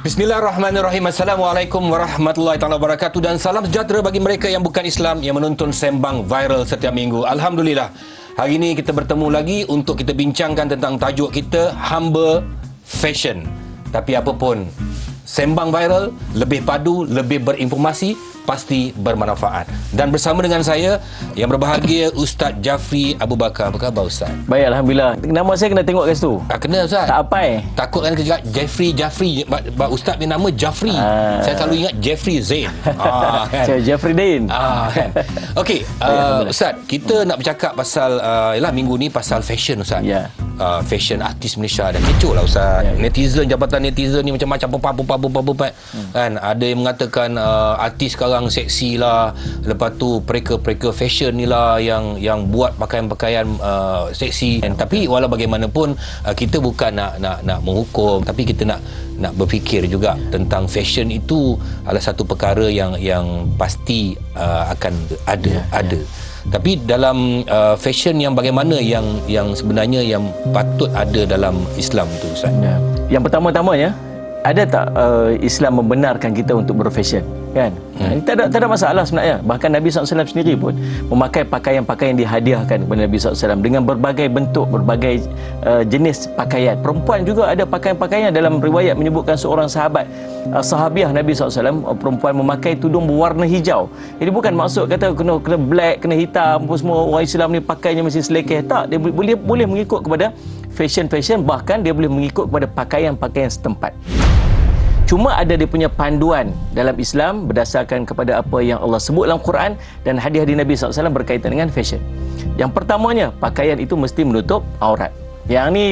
Bismillahirrahmanirrahim. Assalamualaikum warahmatullahi taala wabarakatuh dan salam sejahtera bagi mereka yang bukan Islam yang menonton Sembang Viral setiap minggu. Alhamdulillah. Hari ini kita bertemu lagi untuk kita bincangkan tentang tajuk kita, hamba fashion. Tapi apapun, Sembang Viral lebih padu, lebih berinformasi, pasti bermanfaat. Dan bersama dengan saya yang berbahagia, Ustaz Jafri Abu Bakar. Apa khabar Ustaz? Baik, Alhamdulillah. Nama saya kena tengok kat situ. Kena Ustaz. Tak apa Takut kan kejap Jafri. Ustaz punya nama Jafri. Saya selalu ingat Jeffrey Zain. Kan? Jeffrey Dain. Kan? Okey, Ustaz, kita nak bercakap pasal minggu ni pasal fashion Ustaz. Ya. Fashion artis Malaysia dah kecoh lah Ustaz. Netizen, jabatan netizen ni macam-macam pempat. Kan ada yang mengatakan artis sekarang seksi lah, lepas tu pereka fashion ni lah yang buat pakaian-pakaian seksi. Tapi walau bagaimanapun kita bukan nak menghukum, tapi kita nak berfikir juga tentang fashion itu adalah satu perkara yang pasti akan ada. Tapi dalam fashion yang bagaimana yang sebenarnya yang patut ada dalam Islam itu Ustaz? Yang pertama-tamanya, ada tak Islam membenarkan kita untuk berfashion? Kan? Tak ada masalah sebenarnya. Bahkan Nabi SAW sendiri pun memakai pakaian-pakaian yang dihadiahkan kepada Nabi SAW dengan berbagai bentuk, berbagai jenis pakaian. Perempuan juga ada pakaian-pakaian. Dalam riwayat menyebutkan seorang sahabiah Nabi SAW, perempuan memakai tudung berwarna hijau. Jadi bukan maksud kata kena black, kena hitam, semua orang Islam ni pakainya mesti selekeh. Tak, dia boleh mengikut kepada fashion, bahkan dia boleh mengikut kepada pakaian-pakaian setempat. Cuma ada dia punya panduan dalam Islam berdasarkan kepada apa yang Allah sebut dalam Quran dan hadis-hadis Nabi SAW berkaitan dengan fashion. Yang pertamanya, pakaian itu mesti menutup aurat. Yang ni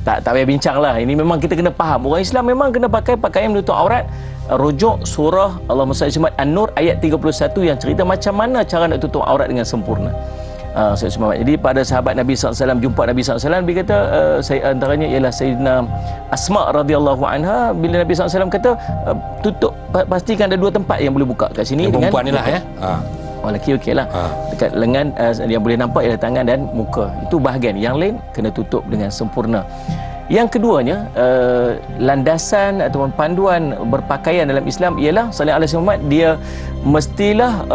tak payah bincang lah. Ini memang kita kena faham. Orang Islam memang kena pakai pakaian menutup aurat. Rujuk surah Allahumma salli ala An-Nur ayat 31 yang cerita macam mana cara nak tutup aurat dengan sempurna. Jadi pada sahabat Nabi SAW jumpa Nabi SAW, dia kata antaranya ialah Sayyidina Asma radhiyallahu anha. Bila Nabi SAW kata tutup, pastikan ada dua tempat yang boleh buka kat sini yang dengan perempuan ni lah ya. Orang lelaki okeylah. Dekat lengan yang boleh nampak ialah tangan dan muka. Itu bahagian. Yang lain kena tutup dengan sempurna. Yang keduanya, landasan ataupun panduan berpakaian dalam Islam ialah sallallahu alaihi wasallam, dia mestilah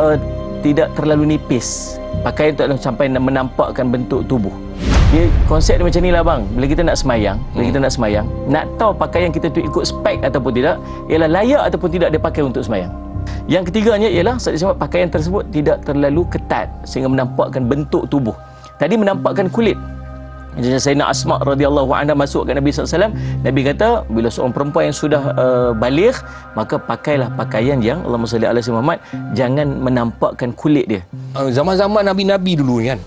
tidak terlalu nipis. Pakaian tak sampai menampakkan bentuk tubuh. Dia konsep dia macam ni lah bang. Bila kita nak semayang, nak tahu pakaian kita tu ikut spek ataupun tidak, ialah layak ataupun tidak dia pakai untuk semayang. Yang ketiganya ialah pakaian tersebut tidak terlalu ketat sehingga menampakkan bentuk tubuh. Tadi menampakkan kulit. Jadi Sayyidina Asma radhiyallahu anha masuk ke Nabi SAW. Nabi kata bila seorang perempuan yang sudah baligh, maka pakailah pakaian yang Allahumma salli ala Muhammad, jangan menampakkan kulit dia. Zaman-zaman Nabi-Nabi dulu kan,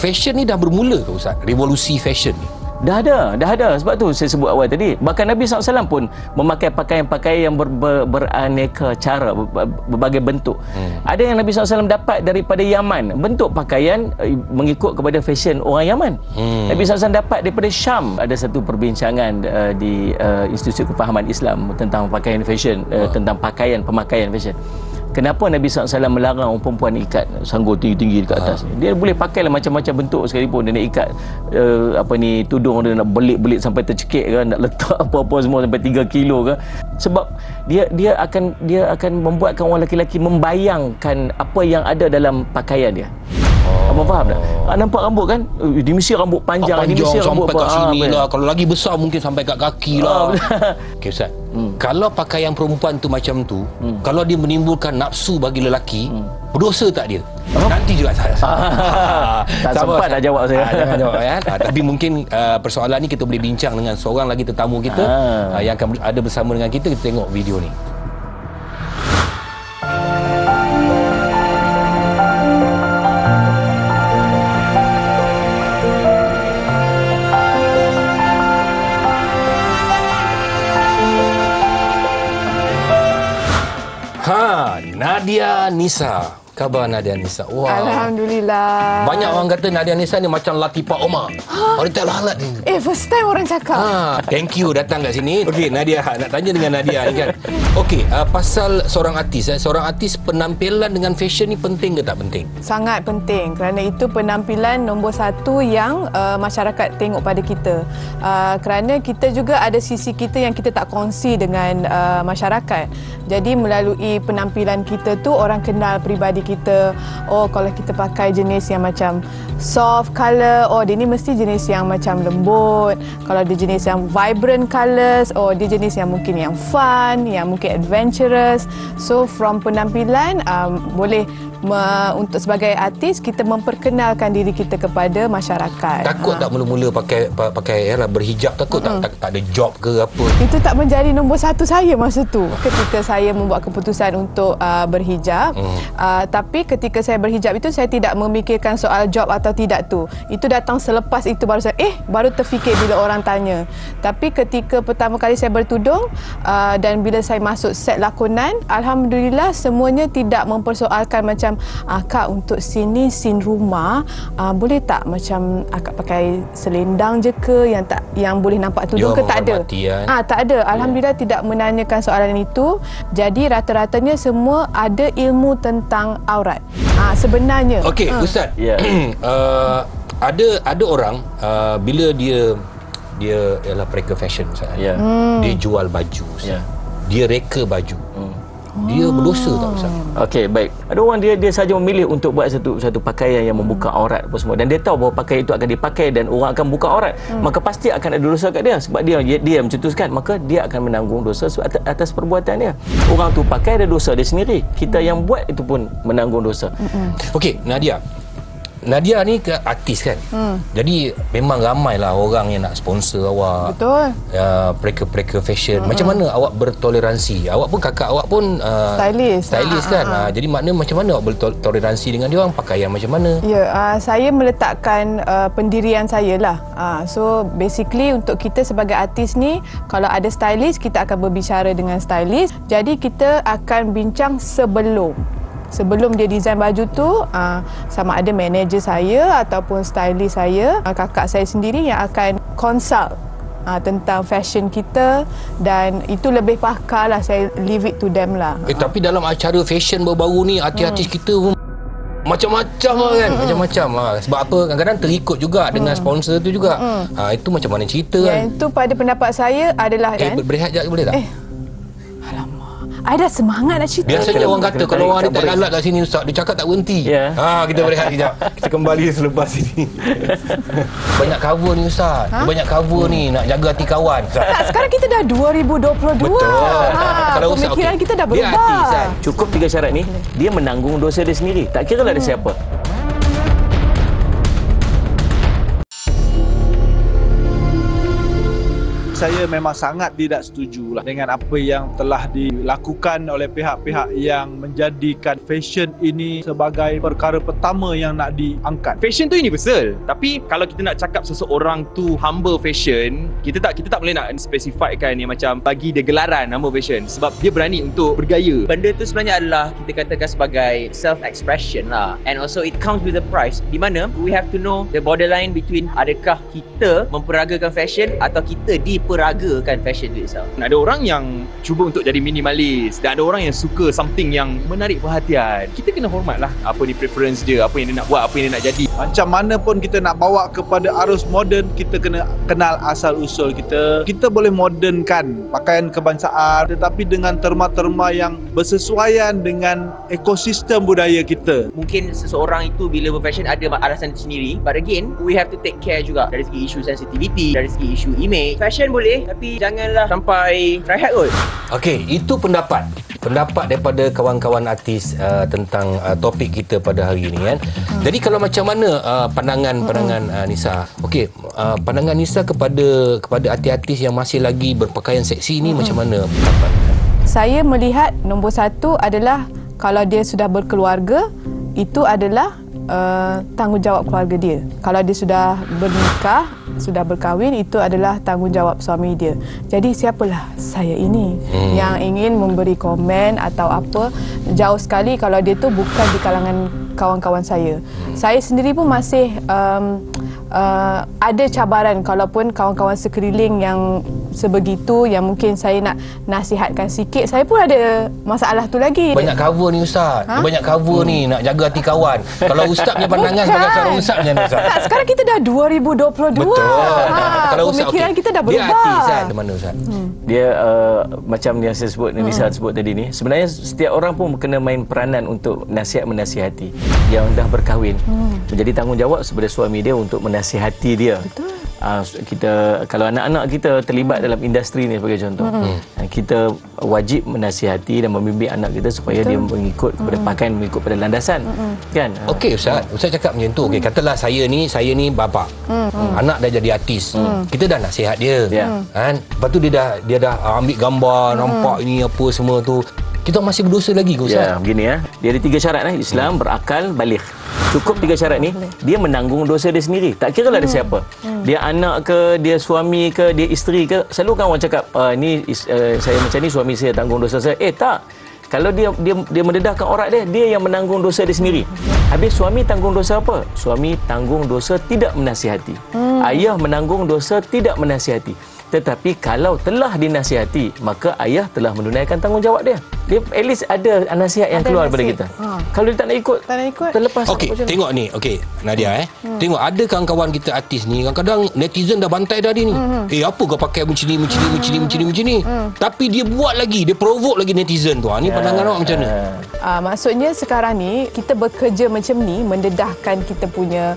fashion ni dah bermula ke Ustaz? Revolusi fashion ni Dah ada. Sebab tu saya sebut awal tadi. Bahkan Nabi SAW pun memakai pakaian-pakaian yang beraneka cara, berbagai bentuk. Ada yang Nabi SAW dapat daripada Yaman. Bentuk pakaian mengikut kepada fashion orang Yaman. Nabi SAW dapat daripada Syam. Ada satu perbincangan di Institut Kefahaman Islam tentang pakaian fashion, tentang pemakaian fashion. Kenapa Nabi SAW melarang orang perempuan ikat sanggul tinggi-tinggi dekat atas? Dia boleh pakailah macam-macam bentuk sekalipun. Dia nak ikat tudung dia nak belit-belit sampai tercekik ke, nak letak apa-apa semua sampai 3 kilo ke. Sebab dia akan membuatkan orang lelaki membayangkan apa yang ada dalam pakaian dia. Abang faham tak? Nampak rambut kan? Di Mesir rambut panjang, di Mesir rambut sampai kat sini lah. Kalau lagi besar mungkin sampai kat kaki lah. Okey Ustaz, kalau pakaian perempuan tu macam tu, kalau dia menimbulkan nafsu bagi lelaki, berdosa tak dia? Nanti juga saya. Tak sempat dah jawab saya. Jangan jawab ya. Tapi mungkin persoalan ni kita boleh bincang dengan seorang lagi tetamu kita yang akan ada bersama dengan kita. Kita tengok video ni. Nadia Nisa. khabar Nadia Nisa? Wah. Alhamdulillah. Banyak orang kata Nadia Nisa ni macam Latifah Omar. Wanita lalat ni. First time orang cakap. Thank you datang kat sini. Okey, Nadia, nak tanya dengan Nadia ni kan. Okey, pasal seorang artis, seorang artis penampilan dengan fashion ni penting ke tak penting? Sangat penting kerana itu penampilan nombor satu yang masyarakat tengok pada kita. Kerana kita juga ada sisi kita yang kita tak kongsi dengan masyarakat. Jadi melalui penampilan kita tu orang kenal peribadi kita. Oh, kalau kita pakai jenis yang macam soft colour, oh dia ni mesti jenis yang macam lembut. Kalau dia jenis yang vibrant colours, oh dia jenis yang mungkin yang fun, yang mungkin adventurous. So from penampilan boleh untuk sebagai artis kita memperkenalkan diri kita kepada masyarakat. Takut tak mula-mula pakai yalah berhijab, takut tak ada job ke apa? Itu tak menjadi nombor satu saya masa tu ketika saya membuat keputusan untuk berhijab. Tapi ketika saya berhijab itu saya tidak memikirkan soal job atau tidak tu. Itu datang selepas itu baru saya baru terfikir bila orang tanya. Tapi ketika pertama kali saya bertudung dan bila saya masuk set lakonan, alhamdulillah semuanya tidak mempersoalkan macam Kak untuk scene rumah boleh tak macam Akak pakai selendang je ke yang boleh nampak tudung ke? Tak ada. Tak ada. Alhamdulillah tidak menanyakan soalan itu. Jadi rata-ratanya semua ada ilmu tentang aurat. Sebenarnya. Okey, Ustaz. Ada orang bila dia ialah mereka fashion Ustaz. Dia jual baju Ustaz. Dia reka baju. Dia berdosa tak Ustaz? Okey, baik. Ada orang dia saja memilih untuk buat satu pakaian yang membuka aurat apa semua, dan dia tahu bahawa pakaian itu akan dipakai dan orang akan buka aurat, maka pasti akan ada dosa kat dia sebab dia mencetuskan, maka dia akan menanggung dosa atas perbuatan dia. Orang tu pakai ada dosa dia sendiri. Kita yang buat itu pun menanggung dosa. Okey, Nadia ni artis kan. Jadi memang ramailah orang yang nak sponsor awak. Betul. Mereka fashion. Macam mana awak bertoleransi? Awak pun kakak awak pun stylist kan. Jadi maknanya macam mana awak bertoleransi dengan dia orang, pakaian macam mana? Saya meletakkan pendirian saya lah. So basically untuk kita sebagai artis ni, kalau ada stylist kita akan berbicara dengan stylist. Jadi kita akan bincang sebelum dia design baju tu, sama ada manager saya ataupun stylist saya, kakak saya sendiri yang akan consult tentang fashion kita, dan itu lebih pakar lah. Saya leave it to them lah. Tapi dalam acara fashion baru-baru ni artis-artis kita pun macam-macam kan. Macam-macam sebab apa, kadang-kadang terikut juga dengan sponsor tu juga. Itu macam mana cerita kan? Yang itu pada pendapat saya adalah berehat sekejap boleh tak? I dah semangat nak cerita. Biasanya orang kata kalau orang ada tak lalat kat sini Ustaz, dia cakap tak berhenti. Kita berehat sekejap. Kita kembali selepas ini. Banyak cover ni Ustaz. Banyak cover ni nak jaga hati kawan. Sekarang kita dah 2022. Betul. Kalau pemikiran kita dah berubah. Dia artis kan. Cukup 3 syarat ni, dia menanggung dosa dia sendiri. Tak kira lah dia siapa. Saya memang sangat tidak setuju lah dengan apa yang telah dilakukan oleh pihak-pihak yang menjadikan fashion ini sebagai perkara pertama yang nak diangkat. Fashion tu universal, tapi kalau kita nak cakap seseorang tu humble fashion, kita tak boleh nak spesifikkan yang macam bagi dia gelaran humble fashion sebab dia berani untuk bergaya. Benda tu sebenarnya adalah kita katakan sebagai self-expression lah, and also it comes with a price, di mana we have to know the borderline between adakah kita memperagakan fashion atau kita diperagakan fashion tu itself. Ada orang yang cuba untuk jadi minimalis dan ada orang yang suka something yang menarik perhatian. Kita kena hormat lah apa ni preference dia, apa yang dia nak buat, apa yang dia nak jadi. Macam mana pun kita nak bawa kepada arus moden, kita kena kenal asal usul kita. Kita boleh modernkan pakaian kebangsaan tetapi dengan terma-terma yang bersesuaian dengan ekosistem budaya kita. Mungkin seseorang itu bila berfashion ada alasan sendiri, but again we have to take care juga dari segi isu sensitivity, dari segi isu image. Fashion boleh, tapi janganlah sampai try hard kot. Okey, itu pendapat daripada kawan-kawan artis tentang topik kita pada hari ini kan. Jadi kalau macam mana pandangan Nisa? Okey, pandangan Nisa kepada artis-artis yang masih lagi berpakaian seksi ni macam mana pendapat? Saya melihat nombor satu adalah kalau dia sudah berkeluarga, itu adalah tanggungjawab keluarga dia. Kalau dia sudah bernikah, sudah berkahwin, itu adalah tanggungjawab suami dia. Jadi siapalah saya ini yang ingin memberi komen atau apa. Jauh sekali kalau dia tu bukan di kalangan kawan-kawan saya. Saya sendiri pun masih ada cabaran kalaupun kawan-kawan sekeliling yang sebegitu, yang mungkin saya nak nasihatkan sikit, saya pun ada masalah tu lagi. Banyak cover ni Ustaz. Dia banyak cover ni nak jaga hati kawan. Kalau Ustaz punya pandangan sebagai seorang Ustaz macam mana Ustaz? Tak, sekarang kita dah 2022. Betul. Kalau Ustaz pemikiran kita dah berubah. Dia hati Ustaz di mana Ustaz? Dia macam yang saya sebut, Nisa sebut tadi ni, sebenarnya setiap orang pun kena main peranan untuk menasihati yang dah berkahwin. Menjadi tanggungjawab sebagai suami dia untuk menasihati dia. Betul. Kita, kalau anak-anak kita terlibat dalam industri ni sebagai contoh, kita wajib menasihati dan membimbing anak kita supaya dia mengikut kepada pakaian, mengikut pada landasan, kan? Okey Ustaz, Ustaz cakap macam tu. Okey, katalah saya ni bapa. Anak dah jadi artis. Kita dah nasihat dia. Kan? Lepas tu dia dah ambil gambar, nampak ini apa semua tu. Kita masih berdosa lagi ke Ustaz? Ya, begini ya. Dia ada 3 syarat Islam, berakal, baligh. Cukup 3 syarat ni, dia menanggung dosa dia sendiri. Tak kira lah dia siapa. Dia anak ke, dia suami ke, dia isteri ke. Selalu kan orang cakap, saya macam ni, suami saya tanggung dosa saya. Tak. Kalau dia mendedahkan aurat dia yang menanggung dosa dia sendiri. Habis suami tanggung dosa apa? Suami tanggung dosa tidak menasihati. Ayah menanggung dosa tidak menasihati. Tetapi kalau telah dinasihati, maka ayah telah menunaikan tanggungjawab dia. Dia at least ada nasihat yang keluar daripada kita. Kalau dia tak nak ikut, terlepas. Okey, tengok ni. Okey, Nadia tengok ada kawan-kawan kita artis ni, kadang-kadang netizen dah bantai dah dia ni. Apa kau pakai macam ni. Tapi dia buat lagi, dia provoke lagi netizen tu. Ni pandangan awak macam mana? Maksudnya sekarang ni kita bekerja macam ni, mendedahkan kita punya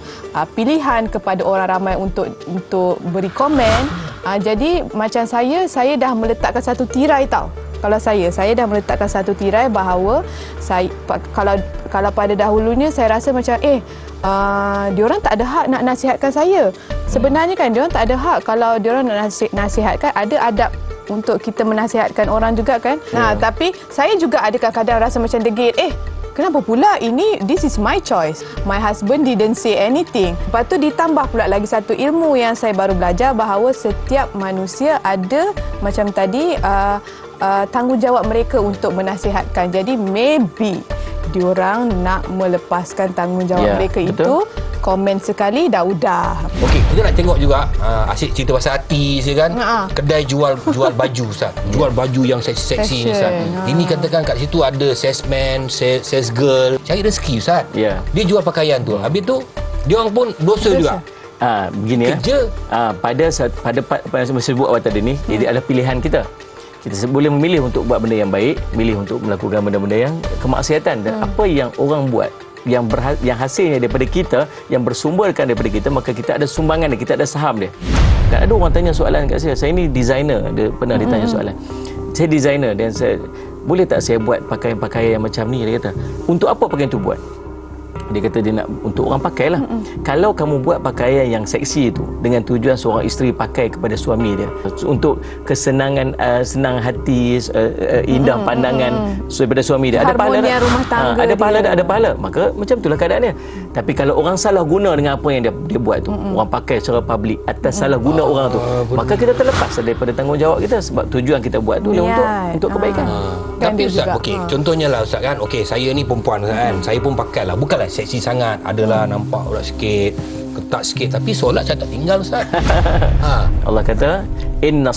pilihan kepada orang ramai untuk beri komen. Jadi macam saya dah meletakkan satu tirai tau. Kalau saya dah meletakkan satu tirai bahawa kalau pada dahulunya saya rasa macam diorang tak ada hak nak nasihatkan saya. Sebenarnya kan diorang tak ada hak. Kalau diorang nak nasihatkan, ada adab untuk kita menasihatkan orang juga kan. Tapi saya juga ada kadang-kadang rasa macam degil. Kenapa pula this is my choice. My husband didn't say anything. Lepas tu ditambah pula lagi satu ilmu yang saya baru belajar, bahawa setiap manusia ada macam tadi tanggungjawab mereka untuk menasihatkan. Jadi maybe diorang nak melepaskan tanggungjawab mereka itu. Komen sekali dah udah. Okey, kita nak tengok juga asyik cerita pasal artis ya kan. Kedai jual baju Ustaz. Jual baju yang seksi ni Ustaz. Ini katakan kat situ ada salesman, sales girl, cari rezeki Ustaz. Dia jual pakaian tu. Habis tu dia orang pun dosa juga. Begini kerja. Pada yang saya sebut awal tadi ni, jadi ada pilihan kita. Kita boleh memilih untuk buat benda yang baik, milih untuk melakukan benda-benda yang kemaksiatan. Dan apa yang orang buat yang hasilnya daripada kita, yang bersumberkan daripada kita, maka kita ada sumbangan dia, kita ada saham dia. Dan ada orang tanya soalan kat saya ni designer, dia pernah ditanya soalan. Saya designer dan boleh tak saya buat pakaian-pakaian yang macam ni? Dia kata, untuk apa pakaian tu buat? Dia kata dia nak untuk orang pakai lah. Kalau kamu buat pakaian yang seksi itu dengan tujuan seorang isteri pakai kepada suami dia untuk kesenangan, senang hati, indah pandangan daripada suami dia, ada pahala tak? Rumah tangga ada pahala tak? Ada pahala. Maka macam itulah keadaannya. Tapi kalau orang salah guna dengan apa yang dia buat tu, orang pakai secara public atas salah guna orang tu, maka kita terlepas daripada tanggungjawab kita, sebab tujuan kita buat tu untuk kebaikan. Tapi Ustaz, okey, contohnya lah Ustaz kan, okey, saya ni perempuan kan, saya pun pakai lah, bukanlah seksi sangat, adalah nampak urat sikit, ketat sikit, tapi solat saya tak tinggal Ustaz. Allah kata, inna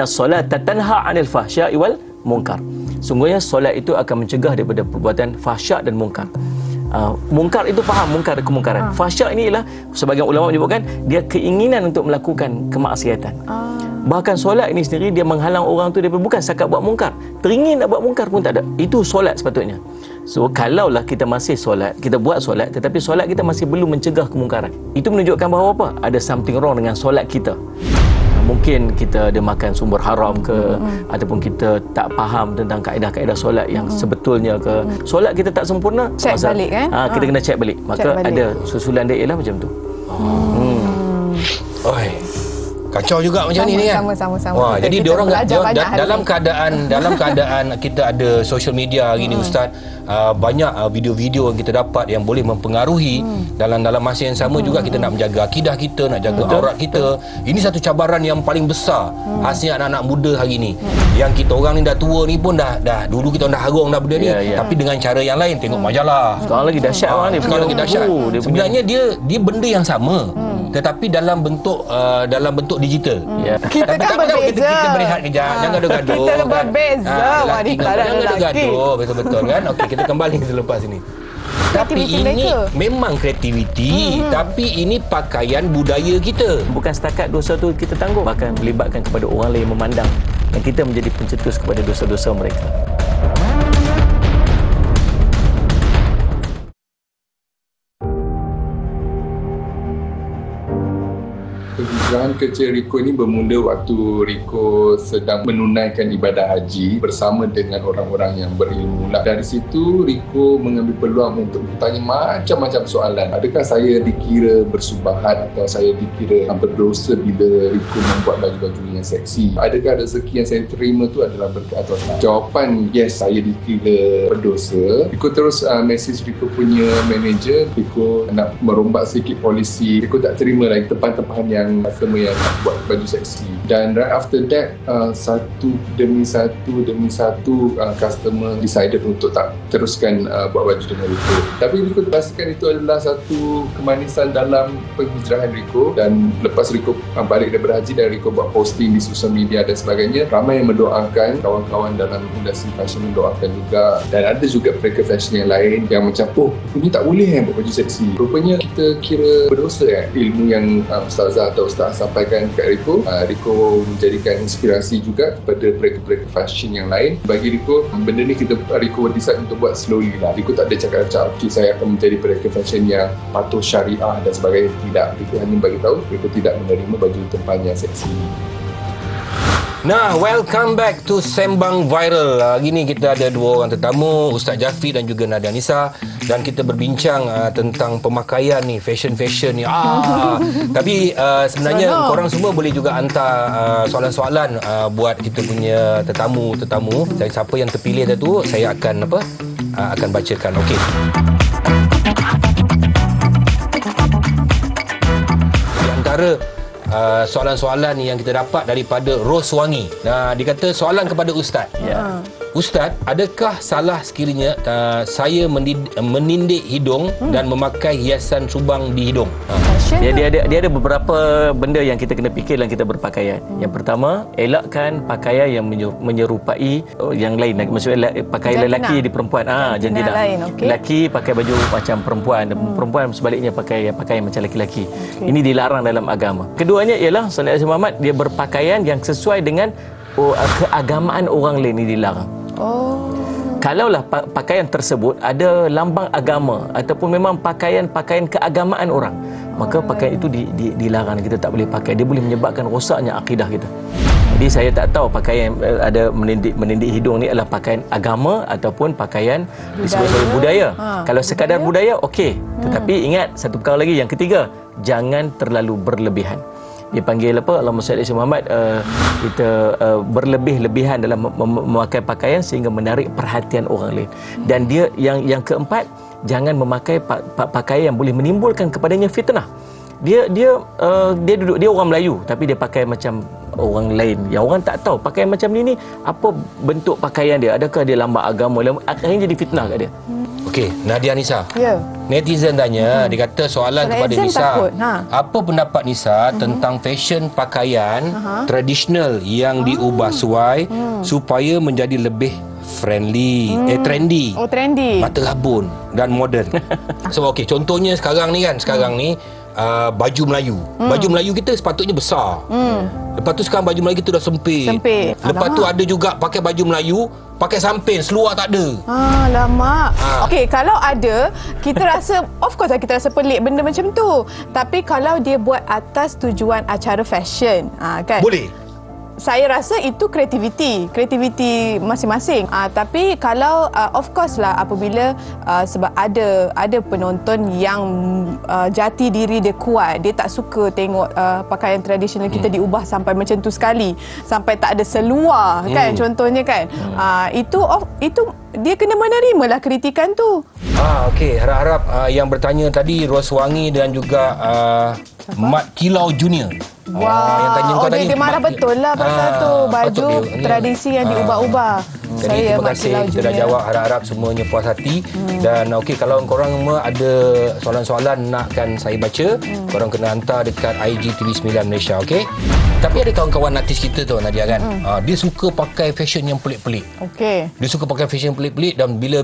solata tanha 'anil fahsya'i wal munkar. Sungguhnya solat itu akan mencegah daripada perbuatan fahsyak dan munkar. Munkar itu faham, munkar kemungkaran. Fahsyak ini ialah, sebagian ulama menyebutkan, dia keinginan untuk melakukan kemaksiatan. Bahkan solat ini sendiri dia menghalang orang tu daripada bukan setakat buat mungkar, teringin nak buat mungkar pun tak ada. Itu solat sepatutnya. So kalaulah kita masih solat, kita buat solat tetapi solat kita masih belum mencegah kemungkaran, itu menunjukkan bahawa apa? Ada something wrong dengan solat kita. Mungkin kita ada makan sumber haram ke, ataupun kita tak faham tentang kaedah-kaedah solat yang sebetulnya ke. Solat kita tak sempurna, check balik kan? Kita kena check balik. Maka check balik. Ada susulan dia ialah macam tu. Kacau juga macam ni kan. Sama. Wah, jadi Kita diorang belajar banyak hari dalam ni. keadaan kita ada social media gini Ustaz, banyak video-video yang kita dapat yang boleh mempengaruhi. Dalam masa yang sama juga kita nak menjaga akidah kita, nak jaga aurat kita. Ini satu cabaran yang paling besar khasnya anak-anak muda hari ni. Yang kita orang ni dah tua ni pun dah dulu kita dah harung dah benda ni, tapi dengan cara yang lain, tengok majalah. Sekarang lagi dahsyat orang ni. Sekarang lagi dahsyat. Sebenarnya dia benda yang sama, tetapi dalam bentuk digital. Kita kan berbeza. Kita berehat kejap. Jangan gaduh-gaduh. Kita berbeza. Wanita dan Jangan lelaki. gaduh. Betul-betul kan. Okey, kita kembali selepas ini. Tapi ini memang kreativiti, tapi ini pakaian budaya kita. Bukan setakat dosa tu kita tanggung, bahkan melibatkan kepada orang lain memandang, dan kita menjadi pencetus kepada dosa-dosa mereka. Perhijrahan kecil Riko ini bermula waktu Riko sedang menunaikan ibadah haji bersama dengan orang-orang yang berilmu. Dari situ Riko mengambil peluang untuk bertanya macam-macam soalan. Adakah saya dikira bersubahat atau saya dikira berdosa bila Riko membuat baju-baju yang seksi? Adakah rezeki yang saya terima tu adalah berkat atau tak? Jawapan yes, saya dikira berdosa. Riko terus message Riko punya manager. Riko nak merombak sedikit polisi. Riko tak terima lagi tempahan-tempahan yang customer yang nak buat baju seksi. Dan right after that, satu demi satu customer decided untuk tak teruskan buat baju dengan Riko. Tapi Riko rasakan itu adalah satu kemanisan dalam penghijrahan Riko. Dan lepas Riko balik daripada haji dan Riko buat posting di social media dan sebagainya, ramai yang mendoakan, kawan-kawan dalam industri fashion mendoakan juga. Dan ada juga mereka fashion yang lain yang macam, rupanya tak boleh buat baju seksi. Rupanya kita kira berdosa ilmu yang Ustazah atau Ustaz sampaikan kepada Riko. Riko menjadikan inspirasi juga kepada mereka-mereka fashion yang lain. Bagi Riko, benda ni Riko decide untuk buat slowly lah. Riko tak ada cakap-cakap, saya akan menjadi mereka fashion yang patuh syariah dan sebagainya. Tidak. Riko hanya bagi tahu Riko tidak menerima baju tempahan yang seksi. Nah, welcome back to Sembang Viral. Hari ni kita ada dua orang tetamu, Ustaz Jafi dan juga Nadia Nisa, dan kita berbincang tentang pemakaian ni, fashion ni. Tapi sebenarnya korang semua boleh juga hantar soalan-soalan buat kita punya tetamu. Siapa yang terpilih tu saya akan akan bacakan. Okey. Di antara soalan-soalan yang kita dapat daripada Roswangi. Nah, dia kata soalan kepada Ustaz. Ustaz, adakah salah sekiranya saya menindik hidung dan memakai hiasan subang di hidung? Dia ada beberapa benda yang kita kena fikir dalam kita berpakaian. Yang pertama, elakkan pakaian yang menyerupai yang lain. Maksudnya pakaian lelaki di perempuan. Jantina. Lelaki pakai baju macam perempuan, dan perempuan sebaliknya pakai pakaian macam lelaki. Ini dilarang dalam agama. Keduanya ialah Sallallahu Alaihi Wasallam dia berpakaian yang sesuai dengan keagamaan orang lain, ini dilarang. Kalaulah pakaian tersebut ada lambang agama ataupun memang pakaian keagamaan orang, maka pakaian itu dilarang, kita tak boleh pakai. Dia boleh menyebabkan rosaknya akidah kita. Jadi saya tak tahu pakaian ada menindih hidung ni adalah pakaian agama ataupun pakaian disebut sebagai budaya. Kalau sekadar budaya, okey. Tetapi ingat satu perkara lagi, yang ketiga, jangan terlalu berlebihan. Dia panggil Allahumma salli ala Muhammad, kita berlebih-lebihan dalam memakai pakaian sehingga menarik perhatian orang lain. Dan dia yang keempat, jangan memakai pakaian yang boleh menimbulkan kepadanya fitnah. Dia duduk, dia orang Melayu tapi dia pakai macam orang lain yang orang tak tahu pakaian macam ni apa bentuk pakaian dia, adakah dia lambang agama, akhirnya jadi fitnah kat dia. Okey, Nadia Nisa. Ya. Netizen tanya, dia kata soalan kepada Nisa. Takut, apa pendapat Nisa tentang fashion pakaian tradisional yang diubah suai supaya menjadi lebih friendly, trendy. Trendy. Mata rabun dan moden. So okey, contohnya sekarang ni baju Melayu. Baju Melayu kita sepatutnya besar. Lepas tu sekarang baju Melayu kita dah sempit. Lepas tu ada juga pakai baju Melayu pakai samping, seluar tak ada. Lama. Okey, kalau ada, kita rasa of course kita rasa pelik benda macam tu. Tapi kalau dia buat atas tujuan acara fashion, kan? Boleh. saya rasa itu kreativiti masing-masing. Tapi kalau of course lah apabila sebab ada penonton yang jati diri dia kuat, dia tak suka tengok pakaian tradisional kita diubah sampai macam tu sekali, sampai tak ada seluar kan, contohnya kan. Itu dia kena menerima lah kritikan tu. Okey, harap-harap yang bertanya tadi Roswangi dan juga Mat Kilau Junior. Yang tanya kau tadi. Dia marah betul lah pasal tu baju tradisi yang diubah-ubah. Jadi terima kasih, kita dah jawab. Harap-harap semuanya puas hati. Dan okey, kalau korang semua ada soalan-soalan nakkan saya baca, korang kena hantar dekat IG TV9 Malaysia, okey? Tapi ada kawan-kawan artis kita tu, Nadia kan, dia suka pakai fashion yang pelik-pelik. Okey. Dia suka pakai fashion pelik-pelik dan bila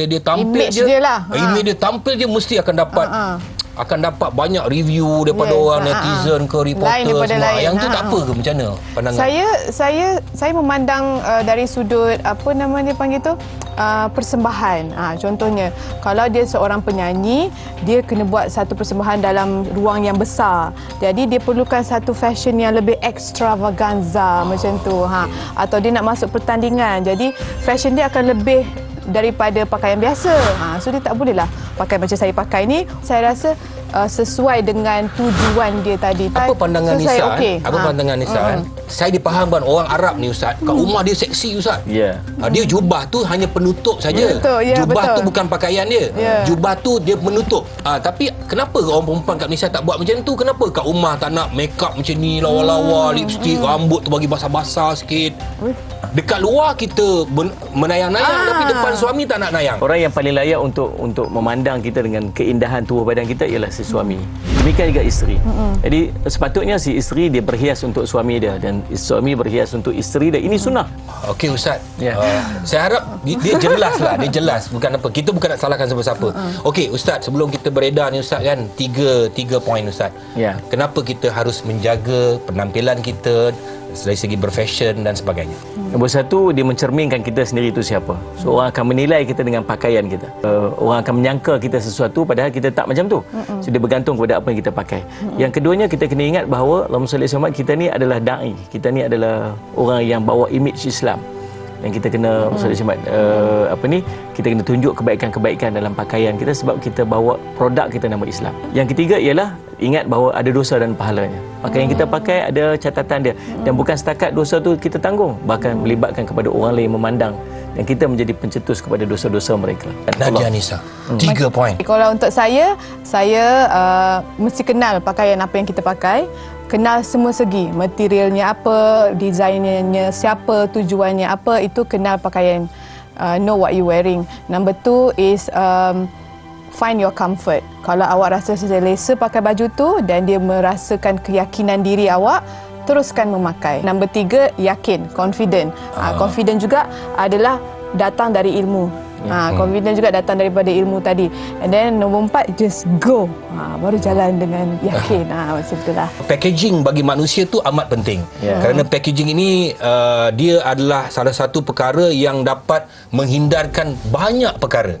dia tampil image dia lah. Image dia tampil dia mesti akan dapat banyak review daripada orang netizen ke reporter semua. Yang tu tak apa ke, macam mana pandangan? Saya memandang dari sudut apa nama dia panggil tu, persembahan. Contohnya kalau dia seorang penyanyi, dia kena buat satu persembahan dalam ruang yang besar. Jadi dia perlukan satu fashion yang lebih extravaganza macam tu. Atau dia nak masuk pertandingan. Jadi fashion dia akan lebih daripada pakaian biasa. So dia tak boleh lah pakai macam saya pakai ni. Saya rasa sesuai dengan tujuan dia tadi. Apa pandangan Nisa? Apa pandangan Nisa? Saya dipahamkan orang Arab ni Ustaz, kat rumah dia seksi Ustaz. Dia jubah tu hanya penutup saja. Jubah tu bukan pakaian dia. Jubah tu dia menutup. Tapi kenapa orang perempuan kat Malaysia tak buat macam tu? Kenapa kat rumah tak nak make up macam ni, lawa-lawa, lipstick, rambut tu bagi basah-basah sikit? Dekat luar kita menayang-nayang, tapi depan suami tak nak nayang. Orang yang paling layak untuk memandang kita dengan keindahan tubuh badan kita ialah si suami. Demikian juga isteri. Jadi sepatutnya si isteri dia berhias untuk suami dia dan suami berhias untuk isteri dia. Ini sunnah. Okey Ustaz. Saya harap dia jelas lah. Dia jelas. Bukan apa. Kita bukan nak salahkan siapa-siapa. Okey Ustaz, sebelum kita beredar ni Ustaz kan, tiga poin Ustaz. Kenapa kita harus menjaga penampilan kita dari segi berfashion dan sebagainya? Nombor satu, dia mencerminkan kita sendiri itu siapa. So orang akan menilai kita dengan pakaian kita. Orang akan menyangka kita sesuatu padahal kita tak macam tu. So dia bergantung kepada apa yang kita pakai. Yang keduanya, kita kena ingat bahawa Allahumma salli alaihi wasallam, kita ni adalah da'i. Kita ni adalah orang yang bawa image Islam. Yang kita kena kita kena tunjuk kebaikan-kebaikan dalam pakaian kita sebab kita bawa produk kita nama Islam. Yang ketiga ialah ingat bahawa ada dosa dan pahalanya. Pakaian kita pakai ada catatan dia, dan bukan setakat dosa tu kita tanggung, bahkan melibatkan kepada orang lain memandang dan kita menjadi pencetus kepada dosa-dosa mereka. Nadia Nisa, 3 poin. Kalau untuk saya mesti kenal pakaian apa yang kita pakai. Kenal semua segi, materialnya apa, desainnya siapa, tujuannya apa, itu kenal pakaian. Know what you wearing. Number 2 is find your comfort. Kalau awak rasa selesa pakai baju tu dan dia merasakan keyakinan diri awak, teruskan memakai. Number 3, yakin, confident. Confident juga adalah datang dari ilmu. Confident juga datang daripada ilmu tadi. And then nombor 4, just go. Baru jalan dengan yakin. Macam itulah. Packaging bagi manusia tu amat penting. Kerana packaging ini dia adalah salah satu perkara yang dapat menghindarkan banyak perkara.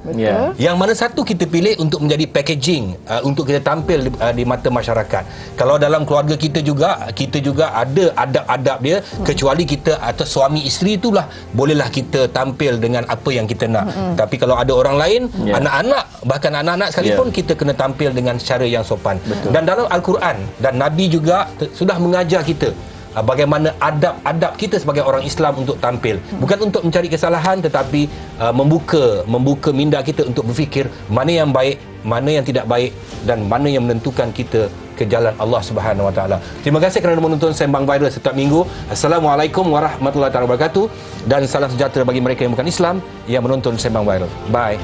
Yang mana satu kita pilih untuk menjadi packaging untuk kita tampil di mata masyarakat. Kalau dalam keluarga kita juga ada adab-adab dia, kecuali kita atau suami isteri itulah bolehlah kita tampil dengan apa yang kita nak. Tapi kalau ada orang lain, anak-anak, bahkan anak-anak sekalipun, kita kena tampil dengan cara yang sopan. Dan dalam Al-Quran dan Nabi juga sudah mengajar kita bagaimana adab-adab kita sebagai orang Islam untuk tampil. Bukan untuk mencari kesalahan, tetapi membuka minda kita untuk berfikir mana yang baik, mana yang tidak baik, dan mana yang menentukan kita ke jalan Allah Subhanahu Wa Taala. Terima kasih kerana menonton Sembang Viral setiap minggu. Assalamualaikum warahmatullahi wabarakatuh, dan salam sejahtera bagi mereka yang bukan Islam yang menonton Sembang Viral. Bye.